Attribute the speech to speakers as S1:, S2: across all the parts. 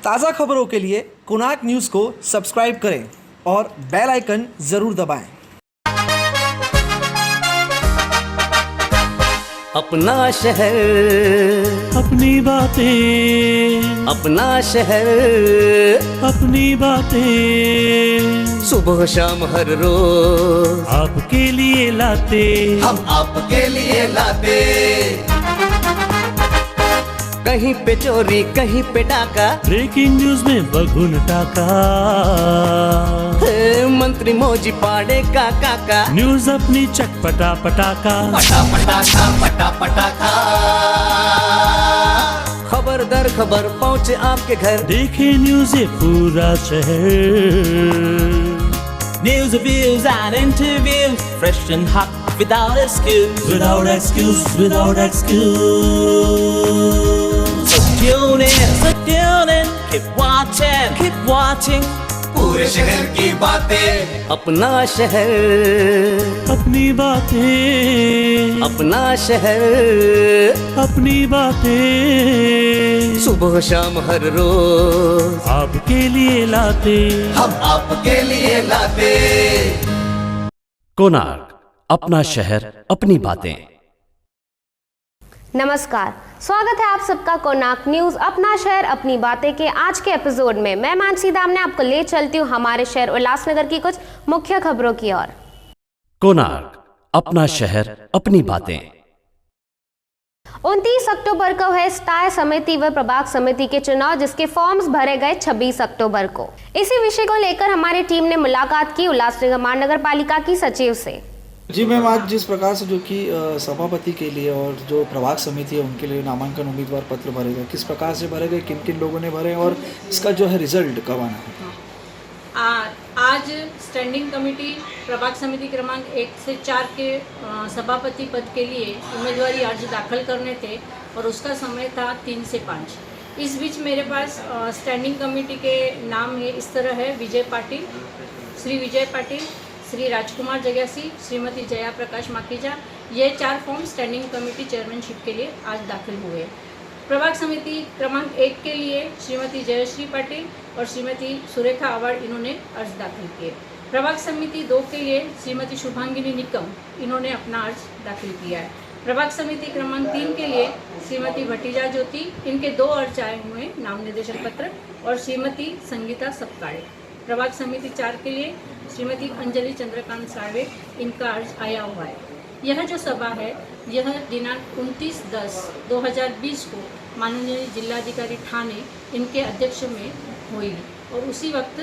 S1: ताज़ा खबरों के लिए कोणार्क न्यूज़ को सब्सक्राइब करें और बेल आइकन ज़रूर दबाएं।
S2: अपना शहर,
S3: अपनी बातें,
S2: अपना शहर,
S3: अपनी बातें,
S2: सुबह शाम हर रोज
S3: आपके लिए लाते,
S2: हम आपके लिए लाते। कहीं पे चोरी, कहीं पे डाका,
S3: ब्रेकिंग न्यूज में बगुन टाका,
S2: मंत्री मौजी पाड़े का काका,
S3: न्यूज अपनी चटपटा पटाका,
S2: पटा पटाखा पटा पटाखा। खबर दर खबर पहुँचे आपके घर,
S3: देखे न्यूज ये पूरा शहर।
S4: News, reviews and interviews, fresh and hot, without excuse.
S3: Without excuse, without excuse.
S4: So tune in, keep watching.
S2: पूरे शहर की बातें, अपना शहर,
S3: अपनी बातें,
S2: अपना शहर,
S3: अपनी बातें,
S2: सुबह शाम हर रोज
S3: आपके लिए लाते,
S2: हम आपके लिए लाते।
S5: कोणार्क, अपना शहर अपनी बातें।
S6: नमस्कार, स्वागत है आप सबका कोणार्क न्यूज़ अपना शहर अपनी बातें के आज के एपिसोड में। मैं मानसी दामने आपको ले चलती हूँ हमारे शहर उल्लासनगर की कुछ मुख्य खबरों की ओर।
S5: कोणार्क, अपना शहर अपनी बातें।
S6: 29 अक्टूबर को है स्थायी समिति व प्रभाग समिति के चुनाव, जिसके फॉर्म्स भरे गए 26 अक्टूबर को। इसी विषय को लेकर हमारी टीम ने मुलाकात की उल्लासनगर महानगर पालिका की सचिव से।
S1: जी मैम, आज जिस प्रकार से जो कि सभापति के लिए और जो प्रभाग समिति है उनके लिए नामांकन उम्मीदवार पत्र भरे गए, किस प्रकार से भरे गए, किन किन लोगों ने भरे और इसका जो है रिजल्ट कब आना है?
S7: आज स्टैंडिंग कमेटी प्रभाग समिति क्रमांक 1 से 4 के सभापति पद के लिए उम्मीदवारी अर्ज दाखिल करने थे और उसका समय था 3 से 5। इस बीच मेरे पास स्टैंडिंग कमेटी के नाम है इस तरह है: विजय पाटिल, श्री विजय पाटिल, श्री राजकुमार जग्यासी, श्रीमती जया प्रकाश माखीजा। ये 4 फॉर्म स्टैंडिंग कमेटी चेयरमैनशिप के लिए आज दाखिल हुए। प्रभाग समिति क्रमांक 1 के लिए श्रीमती जयश्री पाटिल और श्रीमती सुरेखा अवार्ड इन्होंने अर्ज दाखिल किए। प्रभाग समिति 2 के लिए श्रीमती शुभांगिनी निकम इन्होंने अपना अर्ज दाखिल किया है। प्रभाग समिति क्रमांक 3 के लिए श्रीमती भटीजा ज्योति, इनके 2 अर्ज आए हुए नाम निर्देशन पत्र, और श्रीमती संगीता सपकाळे। प्रभाग समिति 4 के लिए श्रीमती अंजलि चंद्रकांत साळवे, इनका अर्ज आया हुआ है। यह जो सभा है यह दिनांक 29/10/2020 को माननीय जिलाधिकारी ठाणे इनके अध्यक्ष में हुई और उसी वक्त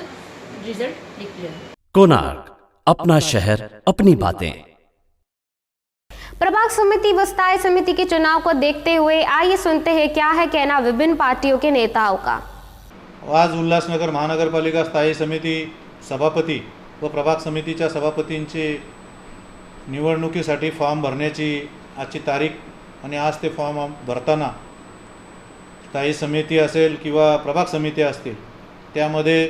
S7: रिजल्ट डिक्लेयर।
S5: कोणार्क, अपना शहर अपनी बातें।
S6: प्रभाग समिति व स्थायी समिति के चुनाव को देखते हुए आइए सुनते हैं क्या है कहना विभिन्न पार्टियों के नेताओं का।
S8: आज उल्हासनगर महानगरपालिका स्थायी समिती सभापती व प्रभाग समितीच्या सभापतींची निवडणुकीसाठी फॉर्म भरण्याची आजची तारीख आणि आज ते फॉर्म भरताना स्थायी समिती असेल किंवा प्रभाग समिती असतील त्यामध्ये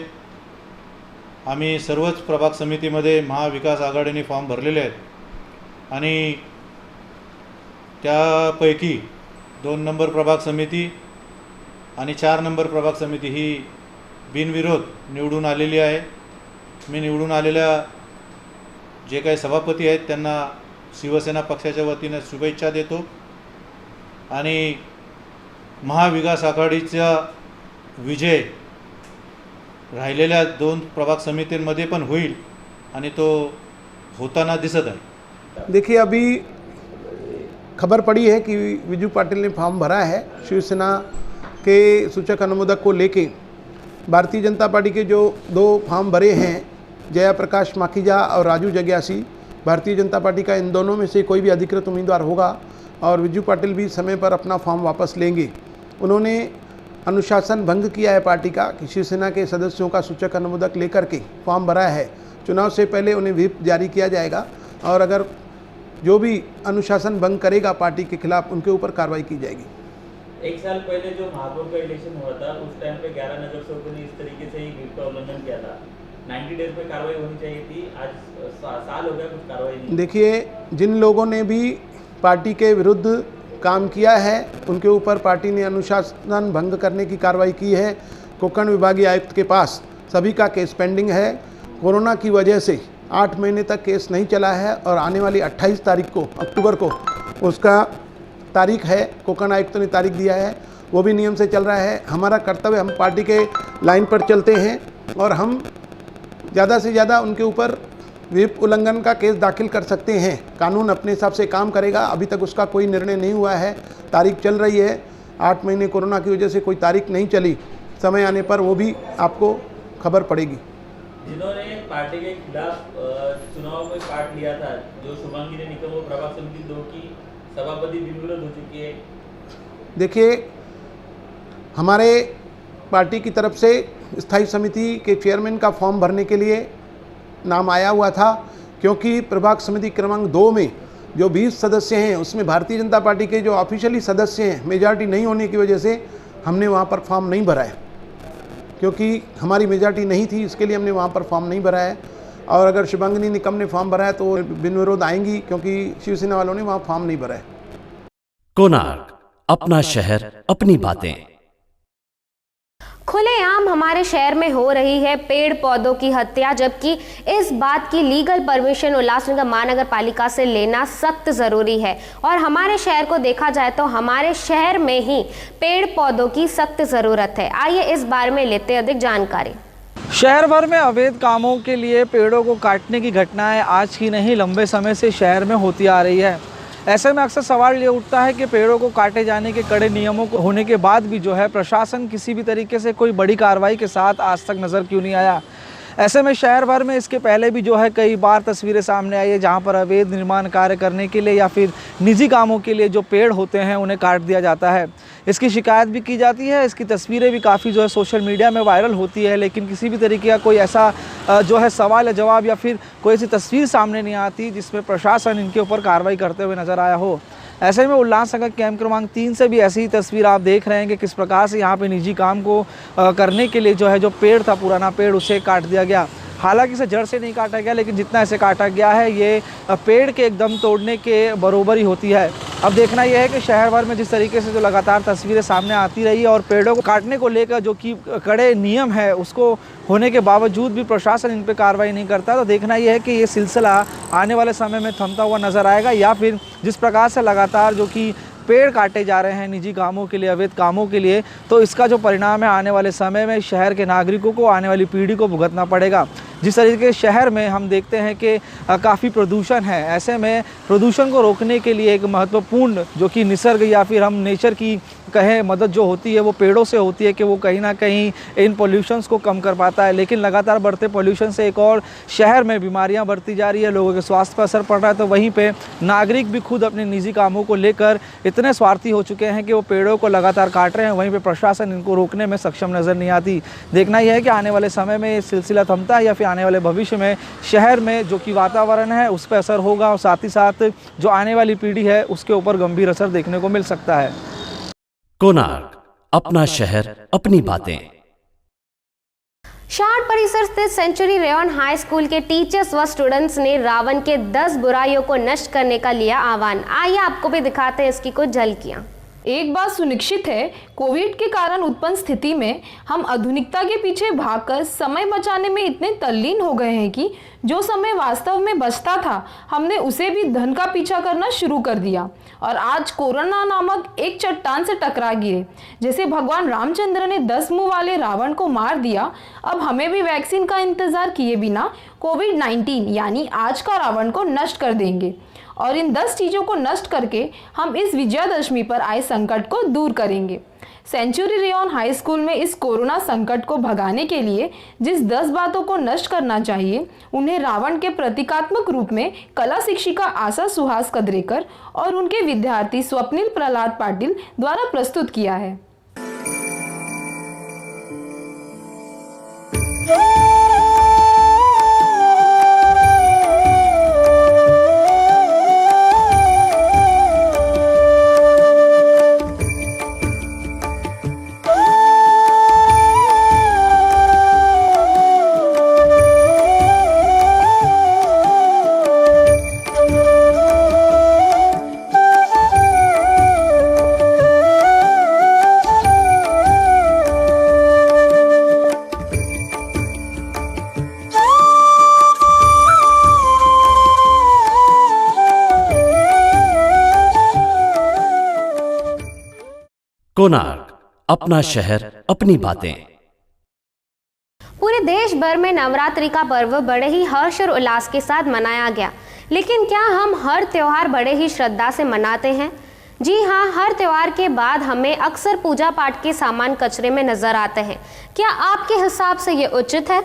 S8: आम्ही सर्वच प्रभाग समितीमध्ये महाविकास आघाडीने फॉर्म भरलेले आहेत आणि त्यापैकी 2 नंबर प्रभाग समिती आणि 4 नंबर प्रभाग समिती ही बिनविरोध निवडून आलेली आहे। मी निवडून आलेल्या जे काही सभापती आहेत त्यांना शिवसेना पक्षाच्या वतीने शुभेच्छा देतो आणि महाविकास आघाडीचा विजय राहिलेल्या 2 प्रभाग समितींमध्ये पण होईल आणि तो होताना दिसत आहे।
S9: देखिए, अभी खबर पड़ी है कि विजू पाटिल ने फॉर्म भरा है। शिवसेना के सूचक अनुमोदक को लेके भारतीय जनता पार्टी के जो 2 फॉर्म भरे हैं, जया प्रकाश माखीजा और राजू जग्यासी, भारतीय जनता पार्टी का इन दोनों में से कोई भी अधिकृत उम्मीदवार होगा और विजू पाटिल भी समय पर अपना फॉर्म वापस लेंगे। उन्होंने अनुशासन भंग किया है पार्टी का कि शिवसेना के सदस्यों का सूचक अनुमोदक लेकर के फॉर्म भरा है। चुनाव से पहले उन्हें व्हिप जारी किया जाएगा और अगर जो भी अनुशासन भंग करेगा पार्टी के खिलाफ उनके ऊपर कार्रवाई की जाएगी।
S10: 1 साल पहले जो महापौर का इलेक्शन हुआ था उस टाइम पे 11 नगर सेवकों ने इस तरीके से ही व्हिप का उल्लंघन किया था। 90 डेज में कार्रवाई होनी चाहिए थी, आज साल हो गया, कुछ कार्रवाई नहीं।
S9: देखिए, जिन लोगों ने भी पार्टी के विरुद्ध काम किया है उनके ऊपर पार्टी ने अनुशासन भंग करने की कार्रवाई की है। कोंकण विभागीय आयुक्त के पास सभी का केस पेंडिंग है। कोरोना की वजह से 8 महीने तक केस नहीं चला है और आने वाली 28 तारीख को अक्टूबर को उसका तारीख है, कोंकण आयुक्त ने तारीख दिया है, वो भी नियम से चल रहा है। हमारा कर्तव्य, हम पार्टी के लाइन पर चलते हैं और हम ज़्यादा से ज़्यादा उनके ऊपर व्हिप उल्लंघन का केस दाखिल कर सकते हैं। कानून अपने हिसाब से काम करेगा। अभी तक उसका कोई निर्णय नहीं हुआ है, तारीख चल रही है। 8 महीने कोरोना की वजह से कोई तारीख नहीं चली, समय आने पर वो भी आपको खबर पड़ेगी।
S10: जिन्होंने पार्टी के खिलाफ चुनाव में पार्ट लिया था, जो शुभांगी निकम, वो प्रभाग समिति 2 की सभापति बिनविरोध हो चुकी है।
S9: देखिए, हमारे पार्टी की तरफ से स्थायी समिति के चेयरमैन का फॉर्म भरने के लिए नाम आया हुआ था, क्योंकि प्रभाग समिति क्रमांक 2 में जो 20 सदस्य हैं उसमें भारतीय जनता पार्टी के जो ऑफिशियली सदस्य हैं, मेजॉरिटी नहीं होने की वजह से हमने वहाँ पर फॉर्म नहीं भरा है, क्योंकि हमारी मेजॉरिटी नहीं थी, इसके लिए हमने वहाँ पर फॉर्म नहीं भरा है। और अगर शुभांगी निकम ने फॉर्म भरा है तो बिन विरोध आएंगी, क्योंकि शिवसेना वालों ने वहाँ फॉर्म नहीं भरा है।
S5: कोणार्क, अपना शहर, अपनी बातें।
S6: खुलेआम हमारे शहर में हो रही है पेड़ पौधों की हत्या, जबकि इस बात की लीगल परमिशन उल्लासनगर महानगर पालिका से लेना सख्त जरूरी है। और हमारे शहर को देखा जाए तो हमारे शहर में ही पेड़ पौधों की सख्त जरूरत है। आइए इस बारे में लेते अधिक जानकारी।
S1: शहर भर में अवैध कामों के लिए पेड़ों को काटने की घटनाएं आज की नहीं, लंबे समय से शहर में होती आ रही है। ऐसे में अक्सर सवाल ये उठता है कि पेड़ों को काटे जाने के कड़े नियमों को होने के बाद भी जो है प्रशासन किसी भी तरीके से कोई बड़ी कार्रवाई के साथ आज तक नज़र क्यों नहीं आया। ऐसे में शहर भर में इसके पहले भी जो है कई बार तस्वीरें सामने आई है जहां पर अवैध निर्माण कार्य करने के लिए या फिर निजी कामों के लिए जो पेड़ होते हैं उन्हें काट दिया जाता है। इसकी शिकायत भी की जाती है, इसकी तस्वीरें भी काफ़ी जो है सोशल मीडिया में वायरल होती है, लेकिन किसी भी तरीके का कोई ऐसा जो है सवाल या जवाब या फिर कोई ऐसी तस्वीर सामने नहीं आती जिसमें प्रशासन इनके ऊपर कार्रवाई करते हुए नज़र आया हो। ऐसे में उल्लासनगर कैंप क्रमांक 3 से भी ऐसी ही तस्वीर आप देख रहे हैं कि किस प्रकार से यहाँ पे निजी काम को करने के लिए जो है जो पेड़ था, पुराना पेड़, उसे काट दिया गया। हालांकि इसे जड़ से नहीं काटा गया, लेकिन जितना इसे काटा गया है ये पेड़ के एकदम तोड़ने के बरोबर ही होती है। अब देखना यह है कि शहर भर में जिस तरीके से जो लगातार तस्वीरें सामने आती रही है और पेड़ों को काटने को लेकर जो कि कड़े नियम है उसको होने के बावजूद भी प्रशासन इन पर कार्रवाई नहीं करता, तो देखना यह है कि ये सिलसिला आने वाले समय में थमता हुआ नज़र आएगा या फिर जिस प्रकार से लगातार जो कि पेड़ काटे जा रहे हैं निजी कामों के लिए, अवैध कामों के लिए, तो इसका जो परिणाम है आने वाले समय में शहर के नागरिकों को, आने वाली पीढ़ी को भुगतना पड़ेगा। जिस तरीके से शहर में हम देखते हैं कि काफ़ी प्रदूषण है, ऐसे में प्रदूषण को रोकने के लिए एक महत्वपूर्ण जो कि निसर्ग या फिर हम नेचर की कहें मदद जो होती है वो पेड़ों से होती है कि वो कहीं ना कहीं इन पोल्यूशंस को कम कर पाता है। लेकिन लगातार बढ़ते पोल्यूशन से एक और शहर में बीमारियां बढ़ती जा रही है, लोगों के स्वास्थ्य पर असर पड़ रहा है, तो वहीं पे नागरिक भी खुद अपने निजी कामों को लेकर इतने स्वार्थी हो चुके हैं कि वो पेड़ों को लगातार काट रहे हैं, वहीं पे प्रशासन इनको रोकने में सक्षम नज़र नहीं आती। देखना यह है कि आने वाले समय में ये सिलसिला थमता है या फिर आने वाले भविष्य में शहर में जो कि वातावरण है उस पर असर होगा और साथ ही साथ जो आने वाली पीढ़ी है उसके ऊपर गंभीर असर देखने को मिल सकता है।
S5: कोणार्क, अपना शहर, अपनी बातें।
S6: शार्ट परिसर स्थित सेंचुरी रेयन हाई स्कूल के टीचर्स व स्टूडेंट्स ने रावण के 10 बुराइयों को नष्ट करने का लिया आह्वान। आइए आपको भी दिखाते हैं इसकी कुछ झलकियां।
S11: एक बात सुनिश्चित है, कोविड के कारण उत्पन्न स्थिति में हम आधुनिकता के पीछे भागकर समय बचाने में इतने तल्लीन हो गए हैं कि जो समय वास्तव में बचता था हमने उसे भी धन का पीछा करना शुरू कर दिया और आज कोरोना नामक एक चट्टान से टकरा गिरे। जैसे भगवान रामचंद्र ने 10 मुंह वाले रावण को मार दिया, अब हमें भी वैक्सीन का इंतजार किए बिना कोविड-19 यानी आज का रावण को नष्ट कर देंगे और इन 10 चीज़ों को नष्ट करके हम इस विजयादशमी पर आए संकट को दूर करेंगे। सेंचुरी रेयन हाई स्कूल में इस कोरोना संकट को भगाने के लिए जिस 10 बातों को नष्ट करना चाहिए उन्हें रावण के प्रतीकात्मक रूप में कला शिक्षिका आशा सुहास कदरेकर और उनके विद्यार्थी स्वप्निल प्रहलाद पाटिल द्वारा प्रस्तुत किया है।
S5: कोणार्क, अपना शहर, अपनी बातें।
S6: पूरे देश भर में नवरात्रि का पर्व बड़े ही हर्ष और उल्लास के साथ मनाया गया, लेकिन क्या हम हर त्योहार बड़े ही श्रद्धा से मनाते हैं? जी हाँ, हर त्योहार के बाद हमें अक्सर पूजा पाठ के सामान कचरे में नजर आते हैं। क्या आपके हिसाब से ये उचित है?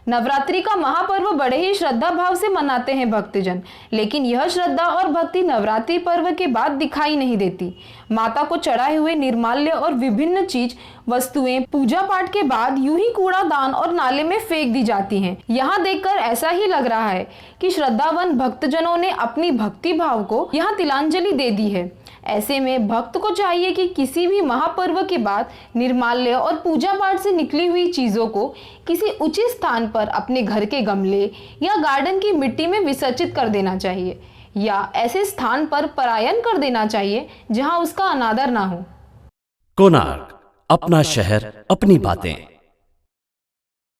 S11: नवरात्रि का महापर्व बड़े ही श्रद्धा भाव से मनाते हैं भक्तजन, लेकिन यह श्रद्धा और भक्ति नवरात्रि पर्व के बाद दिखाई नहीं देती। माता को चढ़ाए हुए निर्माल्य और विभिन्न चीज वस्तुएं पूजा पाठ के बाद यूं ही कूड़ादान और नाले में फेंक दी जाती हैं। यहाँ देखकर ऐसा ही लग रहा है कि श्रद्धावान भक्तजनों ने अपनी भक्ति भाव को यहाँ तिलांजलि दे दी है। ऐसे में भक्त को चाहिए कि किसी भी महापर्व के बाद निर्माल्य और पूजा पाठ से निकली हुई चीजों को किसी उचित स्थान पर अपने घर के गमले या गार्डन की मिट्टी में विसर्जित कर देना चाहिए या ऐसे स्थान पर पलायन कर देना चाहिए जहां उसका अनादर ना हो।
S5: कोणार्क, अपना शहर, अपनी बातें।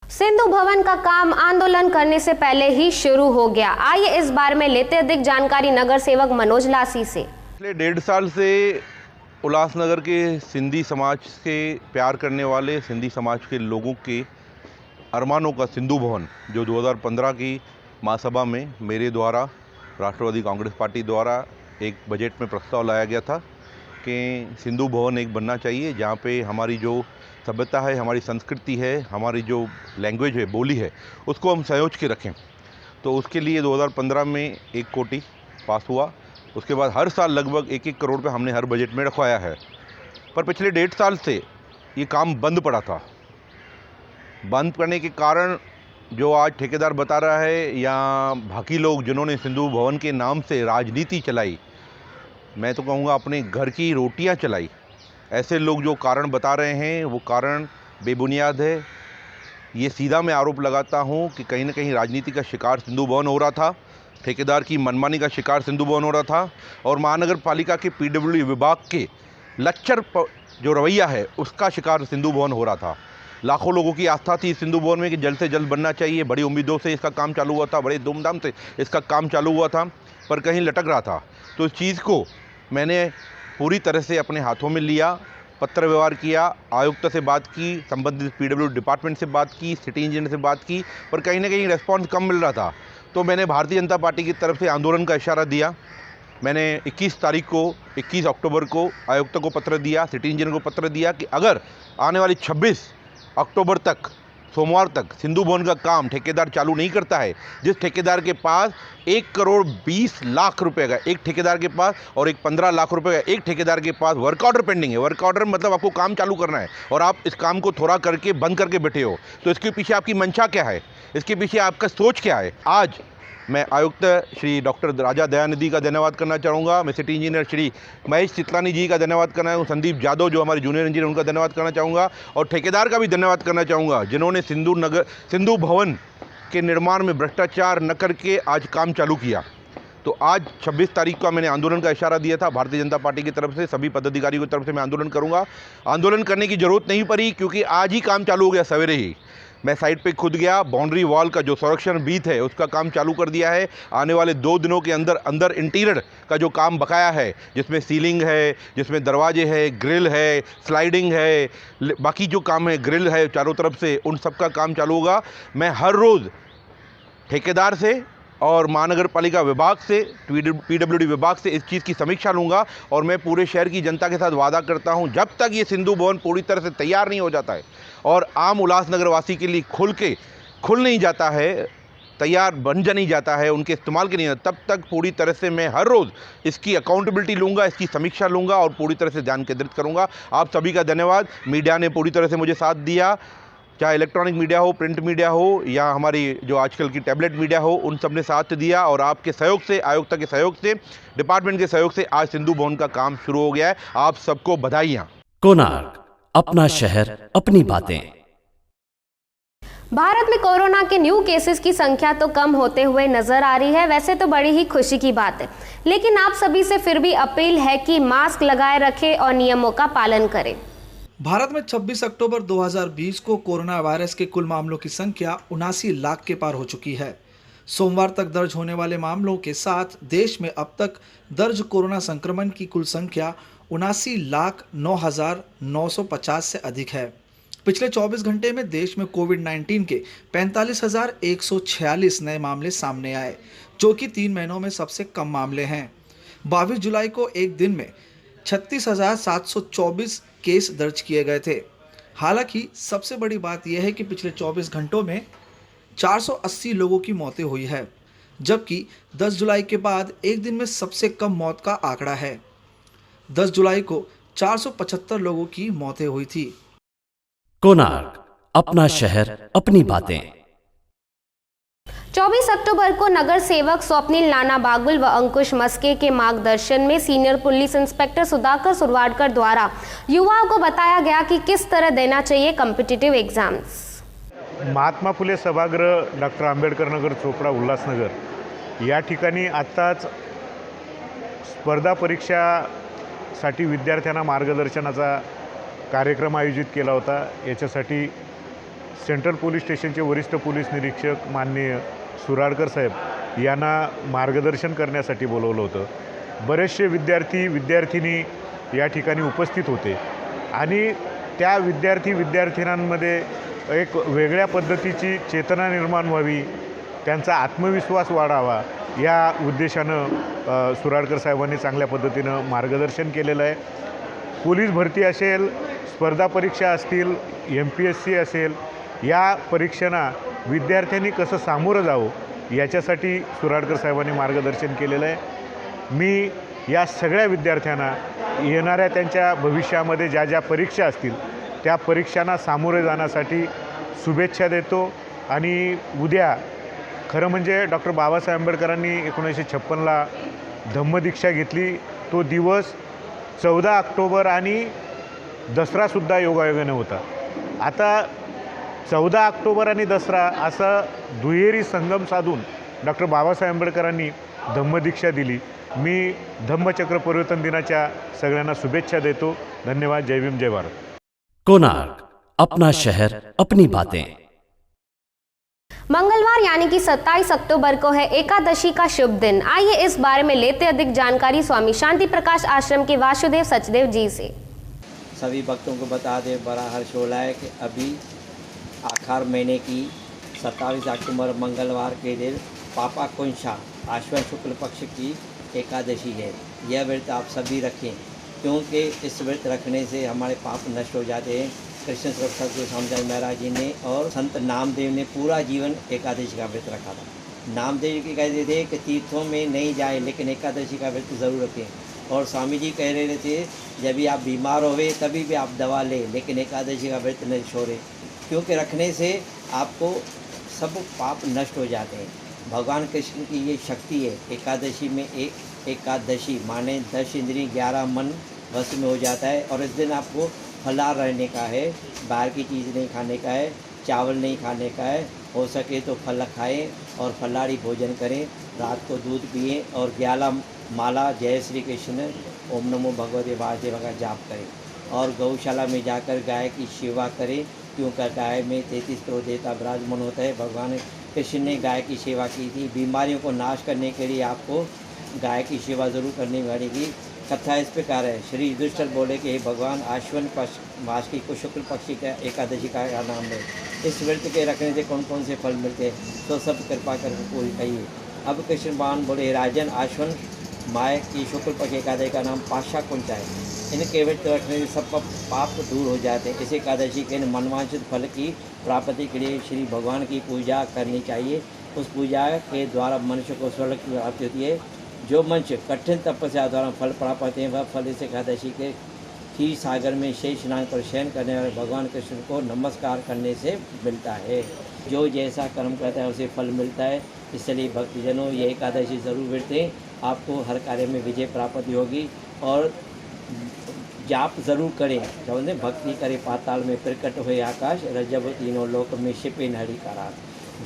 S6: सिंधु भवन का काम आंदोलन करने से पहले ही शुरू हो गया। आइए इस बारे में लेते अधिक जानकारी नगर सेवक मनोज लासी से।
S12: पिछले 1.5 साल से उल्लासनगर के सिंधी समाज के प्यार करने वाले सिंधी समाज के लोगों के अरमानों का सिंधु भवन, जो 2015 की महासभा में मेरे द्वारा राष्ट्रवादी कांग्रेस पार्टी द्वारा एक बजट में प्रस्ताव लाया गया था कि सिंधु भवन एक बनना चाहिए जहाँ पे हमारी जो सभ्यता है, हमारी संस्कृति है, हमारी जो लैंग्वेज है, बोली है, उसको हम संयोज के रखें। तो उसके लिए 2015 में 1 कोटी पास हुआ। उसके बाद हर साल लगभग 1-1 करोड़ रुपये हमने हर बजट में रखवाया है। पर पिछले 1.5 साल से ये काम बंद पड़ा था। बंद करने के कारण जो आज ठेकेदार बता रहा है या बाकी लोग जिन्होंने सिंधु भवन के नाम से राजनीति चलाई, मैं तो कहूँगा अपने घर की रोटियां चलाई, ऐसे लोग जो कारण बता रहे हैं वो कारण बेबुनियाद है। ये सीधा मैं आरोप लगाता हूँ कि कहीं ना कहीं राजनीति का शिकार सिंधु भवन हो रहा था, ठेकेदार की मनमानी का शिकार सिंधु भवन हो रहा था और महानगर पालिका के पीडब्ल्यूडी विभाग के लच्चर जो रवैया है उसका शिकार सिंधु भवन हो रहा था। लाखों लोगों की आस्था थी सिंधु भवन में कि जल्द से जल्द बनना चाहिए। बड़ी उम्मीदों से इसका काम चालू हुआ था, बड़े धूमधाम से इसका काम चालू हुआ था, पर कहीं लटक रहा था। तो इस चीज़ को मैंने पूरी तरह से अपने हाथों में लिया, पत्र व्यवहार किया, आयुक्त से बात की, संबंधित पीडब्ल्यूडी डिपार्टमेंट से बात की, सिटी इंजीनियर से बात की, पर कहीं ना कहीं रिस्पॉन्स कम मिल रहा था। तो मैंने भारतीय जनता पार्टी की तरफ से आंदोलन का इशारा दिया। मैंने 21 अक्टूबर को आयुक्त को पत्र दिया, सिटी इंजीनियर को पत्र दिया कि अगर आने वाली 26 अक्टूबर तक, सोमवार तक सिंधु भवन का काम ठेकेदार चालू नहीं करता है, जिस ठेकेदार के पास 1 करोड़ 20 लाख रुपए का एक ठेकेदार के पास और एक 15 लाख रुपए का एक ठेकेदार के पास वर्क ऑर्डर पेंडिंग है। वर्क ऑर्डर मतलब आपको काम चालू करना है और आप इस काम को थोड़ा करके बंद करके बैठे हो, तो इसके पीछे आपकी मंशा क्या है, इसके पीछे आपका सोच क्या है। आज मैं आयुक्त श्री डॉक्टर राजा दयानिधि का धन्यवाद करना चाहूँगा, मैं सिटी इंजीनियर श्री महेश चितलानी जी का धन्यवाद करना चाहूँगा, संदीप जादव जो हमारे जूनियर इंजीनियर उनका धन्यवाद करना चाहूँगा और ठेकेदार का भी धन्यवाद करना चाहूँगा जिन्होंने सिंधु भवन के निर्माण में भ्रष्टाचार न करके आज काम चालू किया। तो आज 26 तारीख को मैंने आंदोलन का इशारा दिया था भारतीय जनता पार्टी की तरफ से, सभी पदाधिकारियों की तरफ से मैं आंदोलन करूँगा। आंदोलन करने की ज़रूरत नहीं पड़ी क्योंकि आज ही काम चालू हो गया। सवेरे ही मैं साइट पे खुद गया, बाउंड्री वॉल का जो संरक्षण बीत है उसका काम चालू कर दिया है। आने वाले 2 दिनों के अंदर इंटीरियर का जो काम बकाया है, जिसमें सीलिंग है, जिसमें दरवाजे है, ग्रिल है, स्लाइडिंग है, बाकी जो काम है, ग्रिल है चारों तरफ से, उन सब का काम चालू होगा। मैं हर रोज़ ठेकेदार से और महानगर पालिका विभाग से, पीडब्ल्यूडी विभाग से इस चीज़ की समीक्षा लूँगा और मैं पूरे शहर की जनता के साथ वादा करता हूँ, जब तक ये सिंधु भवन पूरी तरह से तैयार नहीं हो जाता है और आम उल्लासनगर वासी के लिए खुल नहीं जाता है, तैयार बन नहीं जाता है, उनके इस्तेमाल के नहीं, तब तक पूरी तरह से मैं हर रोज़ इसकी अकाउंटेबिलिटी लूँगा, इसकी समीक्षा लूँगा और पूरी तरह से ध्यान केंद्रित करूँगा। आप सभी का धन्यवाद। मीडिया ने पूरी तरह से मुझे साथ दिया, चाहे इलेक्ट्रॉनिक मीडिया हो, प्रिंट मीडिया हो या हमारी जो आजकल की टैबलेट मीडिया हो, उन सब ने साथ दिया और आपके सहयोग से, आयुक्त के सहयोग से, डिपार्टमेंट के सहयोग से आज सिंधु भवन का काम शुरू हो गया है। आप सबको बधाइयाँ।
S5: कोणार्क, अपना शहर, अपनी बातें।
S6: भारत में कोरोना के न्यू केसेस की संख्या तो कम होते हुए नजर आ रही है, वैसे तो बड़ी ही खुशी की बात है, लेकिन आप सभी से फिर भी अपील है कि मास्क लगाए रखें और नियमों का पालन करें।
S1: भारत में 26 अक्टूबर 2020 को कोरोना वायरस के कुल मामलों की संख्या 79 लाख के पार हो चुकी है। सोमवार तक दर्ज होने वाले मामलों के साथ देश में अब तक दर्ज कोरोना संक्रमण की कुल संख्या 79,09,950 से अधिक है। पिछले 24 घंटे में देश में कोविड-19 के 45,146 नए मामले सामने आए, जो कि 3 महीनों में सबसे कम मामले हैं। 22 जुलाई को एक दिन में 36,724 केस दर्ज किए गए थे। हालांकि सबसे बड़ी बात यह है कि पिछले 24 घंटों में 480 लोगों की मौतें हुई है, जबकि 10 जुलाई के बाद एक दिन में सबसे कम मौत का आंकड़ा है। 10 जुलाई को 475 लोगों की मौतें हुई थी।
S5: कोणार्क, अपना शहर, अपनी बातें।
S6: 24 अक्टूबर को नगर सेवक स्वप्निल नाना बागुल व अंकुश मस्के के मार्गदर्शन में सीनियर पुलिस इंस्पेक्टर सुधाकर सुरवाडकर द्वारा युवाओं को बताया गया कि किस तरह देना चाहिए कॉम्पिटिटिव एग्जाम्स।
S8: महात्मा फुले सभागृह डॉक्टर आंबेडकर नगर चोपडा उल्हासनगर या ठिकाणी आत्ताच स्पर्धा परीक्षासाठी विद्यार्थ्यांना मार्गदर्शनाचा कार्यक्रम आयोजित केला होता। याच्यासाठी सेंट्रल पोलीस स्टेशनचे वरिष्ठ पोलीस निरीक्षक माननीय सुराडकर साहेब यांना मार्गदर्शन करण्यासाठी बोलवलं होतं। बरेचसे विद्यार्थी-विद्यार्थिनी या ठिकाणी उपस्थित होते आणि त्या विद्यार्थी-विद्यार्थिनींमध्ये एक वेगळ्या पद्धतीची चेतना निर्माण व्हावी, त्यांचा आत्मविश्वास वाढावा या उद्देशानं सुराडकर साहेबांनी चांगल्या पद्धतीनं मार्गदर्शन केलेलं आहे। पोलीस भरती असेल, स्पर्धा परीक्षा असतील, MPSC असेल, या परीक्षांना विद्यार्थ्यांनी कसं सामोरं जावं याच्यासाठी सुराडकर साहेबांनी मार्गदर्शन केलेलं आहे। मी या सगळ्या विद्यार्थ्यांना येणाऱ्या त्यांच्या भविष्यामध्ये ज्या ज्या परीक्षा असतील त्या परीक्षांना सामोरे जाण्यासाठी शुभेच्छा देतो आणि उद्या खरं म्हणजे डॉक्टर बाबासाहेब आंबेडकरांनी 1956ला धम्मदीक्षा घेतली। तो दिवस 14 ऑक्टोबर आणि दसरासुद्धा योगायोगाने होता। आता 14 ऑक्टोबर आणि दसरा असा दुहेरी संगम साधून डॉक्टर बाबासाहेब आंबेडकरांनी धम्मदीक्षा दिली। मी धम्मचक्र परिवर्तन दिनाच्या सगळ्यांना शुभेच्छा देतो। धन्यवाद। जय भीम, जय भारत।
S5: कोणार्क, अपना शहर, अपनी बातें।
S6: मंगलवार यानी कि 27 अक्टूबर को है एकादशी का शुभ दिन। आइए इस बारे में लेते अधिक जानकारी स्वामी शांति प्रकाश आश्रम के वासुदेव सचदेव जी से।
S13: सभी भक्तों को बता दें, बड़ा हर्ष हो रहा है कि अभी आखिर महीने की 27 अक्टूबर मंगलवार के दिन पापा कुंशा आश्विन शुक्ल पक्ष की एकादशी है। यह व्रत आप सभी रखें, क्योंकि इस व्रत रखने से हमारे पाप नष्ट हो जाते हैं। कृष्ण सदगुरु स्वामी महाराज जी ने और संत नामदेव ने पूरा जीवन एकादशी का व्रत रखा था। नामदेव जी कहते थे कि तीर्थों में नहीं जाए, लेकिन एकादशी का व्रत ज़रूर रखें। और स्वामी जी कह रहे थे जब भी आप बीमार होवे तभी भी आप दवा लें, लेकिन एकादशी का व्रत नहीं छोड़ें, क्योंकि रखने से आपको सब पाप नष्ट हो जाते हैं। भगवान कृष्ण की ये शक्ति है। एकादशी में एकादशी माने 10 इंद्रिय 11 मन वश में हो जाता है। और इस दिन आपको फलाहार रहने का है, बाहर की चीज़ नहीं खाने का है, चावल नहीं खाने का है। हो सके तो फल खाएं और फलाहारी भोजन करें। रात को दूध पिएं और 11 माला जय श्री कृष्ण ओम नमो भगवते वासुदेव का जाप करें। और गौशाला में जाकर गाय की सेवा करें, क्योंकि गाय में 33 करोड़ देवता विराजमान होता है। भगवान कृष्ण ने गाय की सेवा की थी। बीमारियों को नाश करने के लिए आपको गाय की सेवा ज़रूर करनी पड़ेगी। कथा इस प्रकार है। श्री युधिष्ठिर बोले कि हे भगवान, आश्विन मास की शुक्ल पक्षी का एकादशी का नाम है। इस व्रत के रखने से कौन कौन से फल मिलते हैं, तो सब कृपा करके पूरी कहिए। अब कृष्ण भगवान बोले, राजन, आश्विन माय की शुक्ल पक्ष एकादशी का नाम पाशा कुंचा है। इनके व्रत रखने से सब पाप दूर हो जाते हैं। इस एकादशी के मनवांछित फल की प्राप्ति के लिए श्री भगवान की पूजा करनी चाहिए। उस पूजा के द्वारा मनुष्य को स्वर्ग की प्राप्ति होती है। जो मनुष्य कठिन तपस्या द्वारा फल प्राप्त होते हैं, वह फल इस एकादशी के क्षीर सागर में शेष स्नान पर शयन करने वाले भगवान कृष्ण को नमस्कार करने से मिलता है। जो जैसा कर्म करता है उसे फल मिलता है। इसलिए भक्तजनों, ये एकादशी जरूर व्रतें, आपको हर कार्य में विजय प्राप्ति होगी। और जाप जरूर करें। जब भक्ति करे पाताल में प्रकट हुए आकाश, रजब तीनों लोक में छिपे नहरी का रात।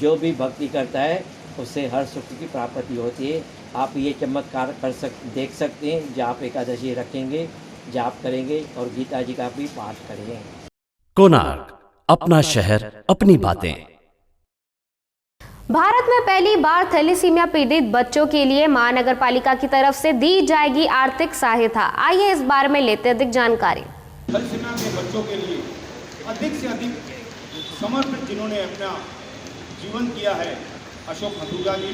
S13: जो भी भक्ति करता है उससे हर सुख की प्राप्ति होती है। आप ये चमत्कार देख सकते हैं। जाप एकादशी रखेंगे, जाप करेंगे और गीता जी का भी पाठ करेंगे।
S5: कोणार्क, अपना शहर, अपनी बातें।
S6: भारत में पहली बार थैलेसीमिया पीड़ित बच्चों के लिए महानगर पालिका की तरफ से दी जाएगी आर्थिक सहायता। आइए इस बारे में लेते अधिक जानकारी।
S14: थैलेसीमिया के बच्चों के लिए अधिक से अधिक समर्पित जिन्होंने अपना जीवन किया है, अशोक खतूजा जी,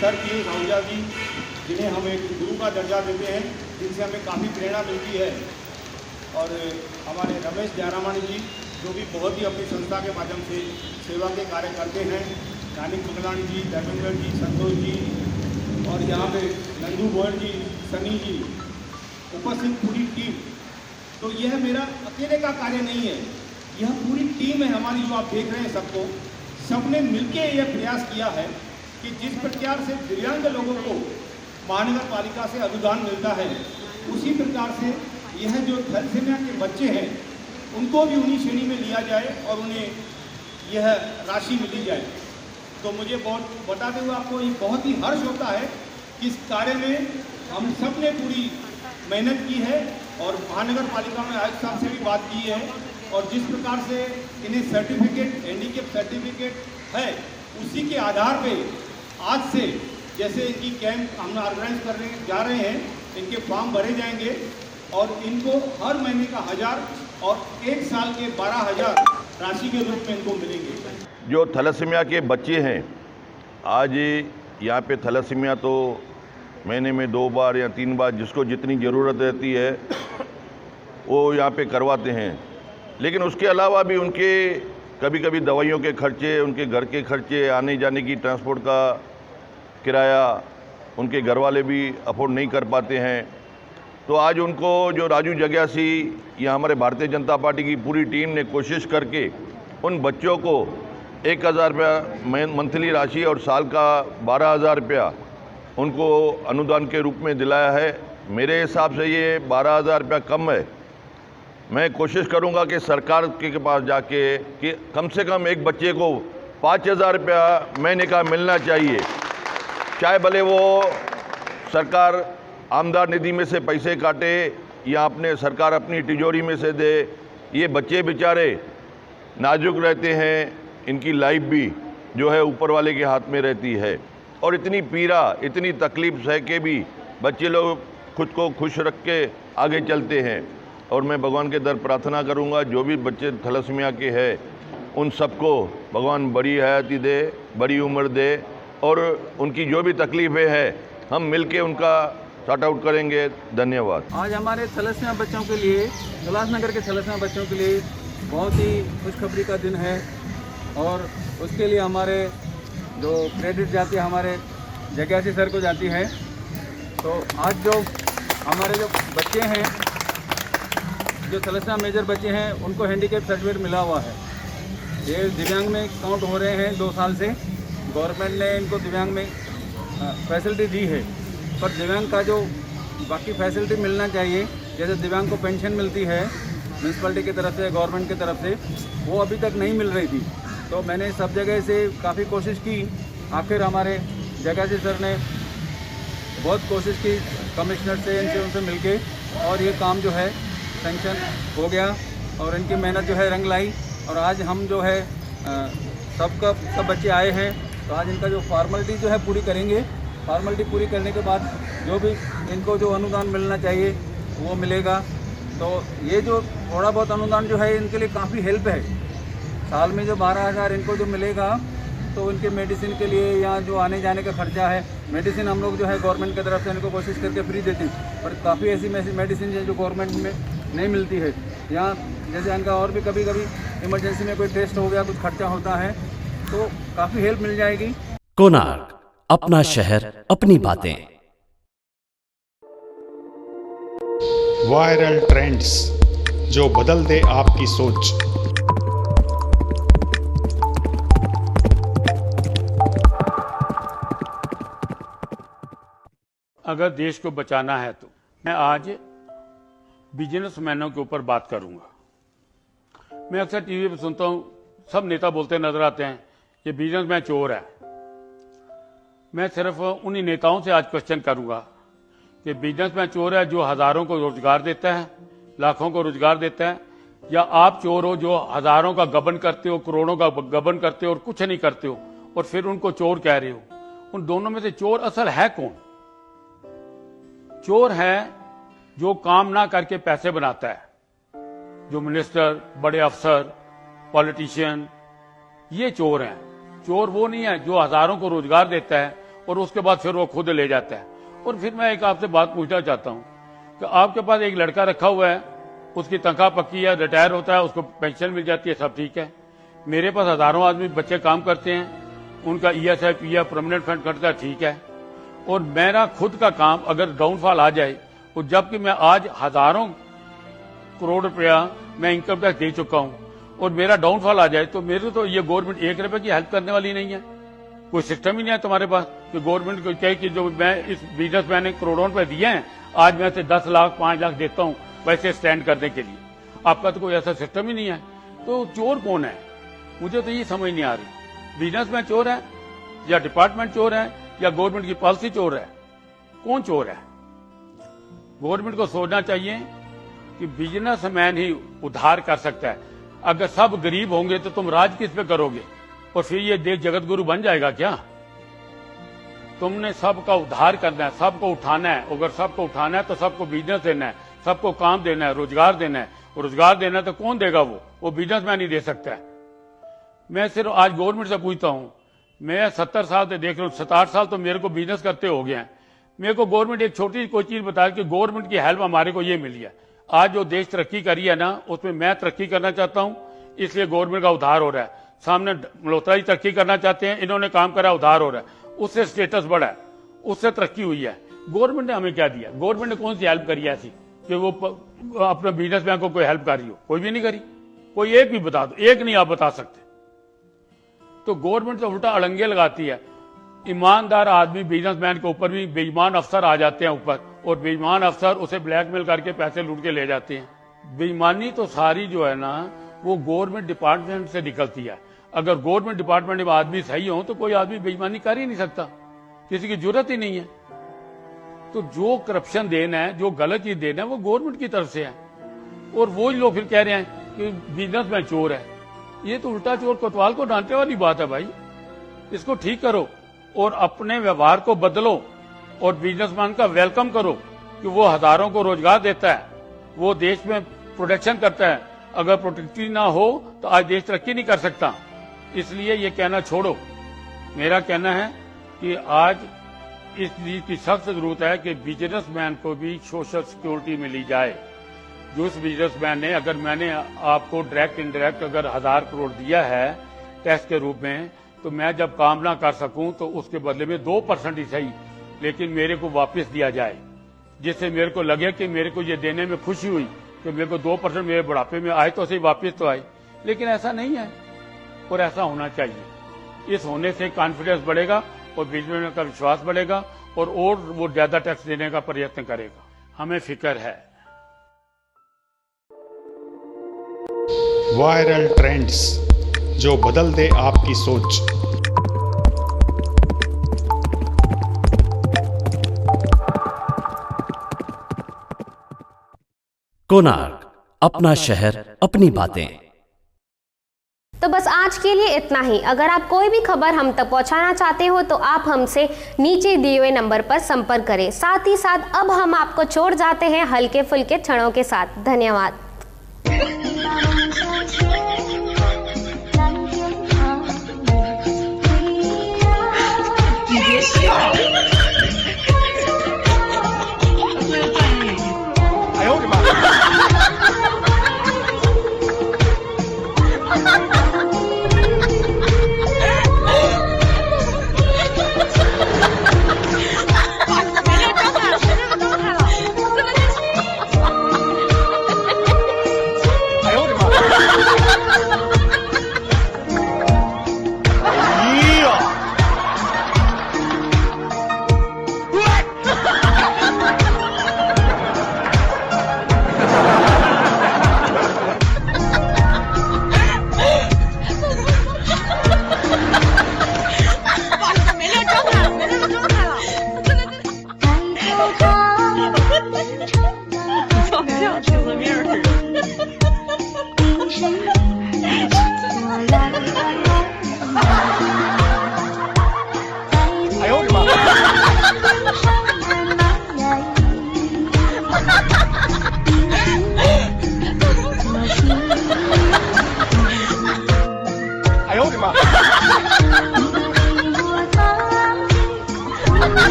S14: सर पीयूष आहूजा जी, जिन्हें हम एक गुरु का दर्जा देते हैं, जिनसे हमें काफ़ी प्रेरणा मिलती है, और हमारे रमेश जयरामानी जी, जो भी बहुत ही अपनी संस्था के माध्यम से सेवा के कार्य करते हैं, रानी मंगलानी जी, धर्मेंद्र जी, संतोष जी, और यहाँ पे नंदू गोयल जी, सनी जी, उपस्थित पूरी टीम। तो यह मेरा अकेले का कार्य नहीं है, यह पूरी टीम है हमारी, जो आप देख रहे हैं सबको, सबने मिलके यह प्रयास किया है कि जिस प्रकार से दिव्यांग लोगों को महानगर पालिका से अनुदान मिलता है, उसी प्रकार से यह जो थैलेसीमिया के बच्चे हैं उनको भी उन्हीं श्रेणी में लिया जाए और उन्हें यह राशि मिली जाए। तो मुझे बताते हुए आपको ये बहुत ही हर्ष होता है कि इस कार्य में हम सब ने पूरी मेहनत की है, और महानगर पालिका में आयुक्त साहब से भी बात की है, और जिस प्रकार से इन्हें सर्टिफिकेट, हैंडीकैप सर्टिफिकेट है, उसी के आधार पे आज से जैसे इनकी कैंप हम ऑर्गेनाइज करने जा रहे हैं, इनके फॉर्म भरे जाएंगे और इनको हर महीने का 1000 और एक साल के 12,000 राशि के रूप में इनको मिलेंगे।
S12: जो थैलेसीमिया के बच्चे हैं, आज यहाँ पे थैलेसीमिया तो महीने में 2 बार या 3 बार जिसको जितनी ज़रूरत रहती है वो यहाँ पे करवाते हैं, लेकिन उसके अलावा भी उनके कभी कभी दवाइयों के खर्चे, उनके घर के खर्चे, आने जाने की ट्रांसपोर्ट का किराया उनके घर वाले भी अफोर्ड नहीं कर पाते हैं। तो आज उनको जो राजू जग्यासी या हमारे भारतीय जनता पार्टी की पूरी टीम ने कोशिश करके उन बच्चों को 1,000 रुपया मंथली राशि और साल का 12,000 रुपया उनको अनुदान के रूप में दिलाया है। मेरे हिसाब से ये 12,000 रुपया कम है। मैं कोशिश करूंगा कि सरकार के पास जाके कि कम से कम एक बच्चे को 5,000 रुपया महीने का मिलना चाहिए, चाहे भले वो सरकार आमदार निधि में से पैसे काटे या अपने सरकार अपनी तिजोरी में से दे। ये बच्चे बेचारे नाजुक रहते हैं, इनकी लाइफ भी जो है ऊपर वाले के हाथ में रहती है, और इतनी पीड़ा, इतनी तकलीफ सह के भी बच्चे लोग खुद को खुश रख के आगे चलते हैं। और मैं भगवान के दर प्रार्थना करूंगा, जो भी बच्चे थैलेसीमिया के हैं उन सबको भगवान बड़ी हयाती दे, बड़ी उम्र दे, और उनकी जो भी तकलीफ़ें हैं हम मिलके उनका सॉर्ट आउट करेंगे। धन्यवाद।
S15: आज हमारे थैलेसीमिया बच्चों के लिए, उल्लासनगर के थैलेसीमिया बच्चों के लिए बहुत ही खुशखबरी का दिन है, और उसके लिए हमारे जो क्रेडिट जाती है हमारे जग्यासी सर को जाती है। तो आज जो हमारे जो बच्चे हैं, जो थैलेसीमिया मेजर बच्चे हैं, उनको हैंडीकैप सर्टिफिकेट मिला हुआ है। ये दिव्यांग में काउंट हो रहे हैं 2 साल से। गवर्नमेंट ने इनको दिव्यांग में फैसिलिटी दी है, पर दिव्यांग का जो बाकी फैसिलिटी मिलना चाहिए, जैसे दिव्यांग को पेंशन मिलती है म्यूनसिपैलिटी की तरफ से, गवर्नमेंट की तरफ से, वो अभी तक नहीं मिल रही थी। तो मैंने सब जगह से काफ़ी कोशिश की, आखिर हमारे जग्यासी सर ने बहुत कोशिश की कमिश्नर से, इनसे उनसे मिलके, और ये काम जो है सेंक्शन हो गया, और इनकी मेहनत जो है रंग लाई। और आज हम जो है सब बच्चे आए हैं, तो आज इनका जो फॉर्मेलिटी जो है पूरी करेंगे। फॉर्मेलिटी पूरी करने के बाद जो भी इनको जो अनुदान मिलना चाहिए वो मिलेगा। तो ये जो थोड़ा बहुत अनुदान जो है इनके लिए काफ़ी हेल्प है। साल में जो 12,000 इनको जो मिलेगा, तो इनके मेडिसिन के लिए या जो आने जाने का खर्चा है, मेडिसिन हम लोग जो है गवर्नमेंट की तरफ से इनको कोशिश करके फ्री देती, पर काफ़ी ऐसी मेडिसिन है जो गवर्नमेंट में नहीं मिलती है। यहाँ जैसे इनका और भी कभी कभी इमरजेंसी में कोई टेस्ट हो गया, कुछ खर्चा होता है, तो काफ़ी हेल्प मिल जाएगी।
S5: कोणार्क, अपना शहर, अपनी बातें।
S16: वायरल ट्रेंड्स जो बदल दे आपकी सोच।
S17: अगर देश को बचाना है तो मैं आज बिजनेसमैनों के ऊपर बात करूंगा। मैं अक्सर टीवी पे सुनता हूं, सब नेता बोलते नजर आते हैं ये बिजनेसमैन चोर है। मैं सिर्फ उन्हीं नेताओं से आज क्वेश्चन करूंगा कि बिजनेसमैन चोर है जो हजारों को रोजगार देता है, लाखों को रोजगार देता है, या आप चोर हो जो हजारों का गबन करते हो, करोड़ों का गबन करते हो और कुछ नहीं करते हो और फिर उनको चोर कह रहे हो? उन दोनों में से चोर असल है कौन? चोर है जो काम ना करके पैसे बनाता है, जो मिनिस्टर, बड़े अफसर, पॉलिटिशियन, ये चोर हैं। चोर वो नहीं है जो हजारों को रोजगार देता है और उसके बाद फिर वो खुद ले जाता है। और फिर मैं एक आपसे बात पूछना चाहता हूं कि आपके पास एक लड़का रखा हुआ है, उसकी तनख्वाह पक्की है, रिटायर होता है, उसको पेंशन मिल जाती है, सब ठीक है। मेरे पास हजारों आदमी बच्चे काम करते हैं, उनका ESI PF परमानेंट फंड कटता है, ठीक है। और मेरा खुद का काम अगर डाउनफॉल आ जाए, तो जबकि मैं आज हजारों करोड़ रुपया मैं इनकम टैक्स दे चुका हूं और मेरा डाउनफॉल आ जाए, तो मेरे तो ये गवर्नमेंट 1 रुपए की हेल्प करने वाली नहीं है। कोई सिस्टम ही नहीं है तुम्हारे पास कि गवर्नमेंट को कहे कि जो मैं इस बिजनेसमैन ने करोड़ों रुपए दिए हैं, आज मैं से 10 लाख 5 लाख देता हूं वैसे स्टैंड करने के लिए। आपका तो कोई ऐसा सिस्टम ही नहीं है। तो चोर कौन है? मुझे तो ये समझ नहीं आ रही। बिजनेसमैन चोर है या डिपार्टमेंट चोर है या गवर्नमेंट की पॉलिसी चोर है? कौन चोर है? गवर्नमेंट को सोचना चाहिए कि बिजनेसमैन ही उद्धार कर सकता है। अगर सब गरीब होंगे तो तुम राज किस पे करोगे? और फिर ये देश जगत गुरु बन जाएगा क्या? तुमने सबका उद्धार करना है, सबको उठाना है। अगर सबको उठाना है तो सबको बिजनेस देना है, सबको काम देना है, रोजगार देना है। रोजगार देना है तो कौन देगा? वो बिजनेसमैन ही दे सकता है। मैं सिर्फ आज गवर्नमेंट से पूछता हूं, मैं 70 साल से देख रहा हूं, 7-8 साल तो मेरे को बिजनेस करते हो गए हैं। मेरे को गवर्नमेंट एक छोटी कोई चीज बताया कि गवर्नमेंट की हेल्प हमारे को ये मिली है। आज जो देश तरक्की करी है ना, उसमें मैं तरक्की करना चाहता हूं, इसलिए गवर्नमेंट का उद्धार हो रहा है। सामने मल्होत्रा जी तरक्की करना चाहते हैं, इन्होंने काम करा, उद्धार हो रहा है, उससे स्टेटस बढ़ा है, उससे तरक्की हुई है। गवर्नमेंट ने हमें क्या दिया? गवर्नमेंट ने कौन सी हेल्प करी ऐसी कि वो अपने बिजनेसमैन को कोई हेल्प कर रही हो? कोई भी नहीं करी। कोई एक भी बता दो, एक नहीं आप बता सकते। तो गवर्नमेंट तो उल्टा अड़ंगे लगाती है। ईमानदार आदमी बिजनेसमैन के ऊपर भी बेईमान अफसर आ जाते हैं ऊपर, और बेईमान अफसर उसे ब्लैकमेल करके पैसे लूट के ले जाते हैं। बेईमानी तो सारी जो है ना, वो गवर्नमेंट डिपार्टमेंट से निकलती है। अगर गवर्नमेंट डिपार्टमेंट में आदमी सही हो तो कोई आदमी बेईमानी कर ही नहीं सकता, किसी की जरूरत ही नहीं है। तो जो करप्शन देना है, जो गलत चीज देना है, वो गवर्नमेंट की तरफ से है। और वो ही लोग फिर कह रहे हैं कि बिजनेसमैन चोर है। ये तो उल्टा चोर कोतवाल को डांटने वाली बात है भाई। इसको ठीक करो और अपने व्यवहार को बदलो और बिजनेसमैन का वेलकम करो कि वो हजारों को रोजगार देता है, वो देश में प्रोटेक्शन करता है। अगर प्रोटेक्शन ना हो तो आज देश तरक्की नहीं कर सकता। इसलिए ये कहना छोड़ो। मेरा कहना है कि आज इस चीज की सख्त जरूरत है कि बिजनेसमैन को भी सोशल सिक्योरिटी मिली जाए। जो उस बिजनेसमैन ने, अगर मैंने आपको डायरेक्ट इनडायरेक्ट अगर 1000 करोड़ दिया है टैक्स के रूप में, तो मैं जब काम ना कर सकूं तो उसके बदले में 2% ही सही, लेकिन मेरे को वापस दिया जाए, जिससे मेरे को लगे कि मेरे को ये देने में खुशी हुई कि मेरे को 2% मेरे बुढ़ापे में आए तो सही, वापस तो आए। लेकिन ऐसा नहीं है और ऐसा होना चाहिए। इस होने से कॉन्फिडेंस बढ़ेगा और बिजनेसमैन का विश्वास बढ़ेगा और वो ज्यादा टैक्स देने का प्रयत्न करेगा। हमें फिक्र है।
S16: वायरल ट्रेंड्स जो बदल दे आपकी सोच।
S5: कोणार्क, अपना शहर, अपनी बातें।
S6: तो बस आज के लिए इतना ही। अगर आप कोई भी खबर हम तक पहुंचाना चाहते हो तो आप हमसे नीचे दिए हुए नंबर पर संपर्क करें। साथ ही साथ अब हम आपको छोड़ जाते हैं हल्के फुल्के क्षणों के साथ। धन्यवाद।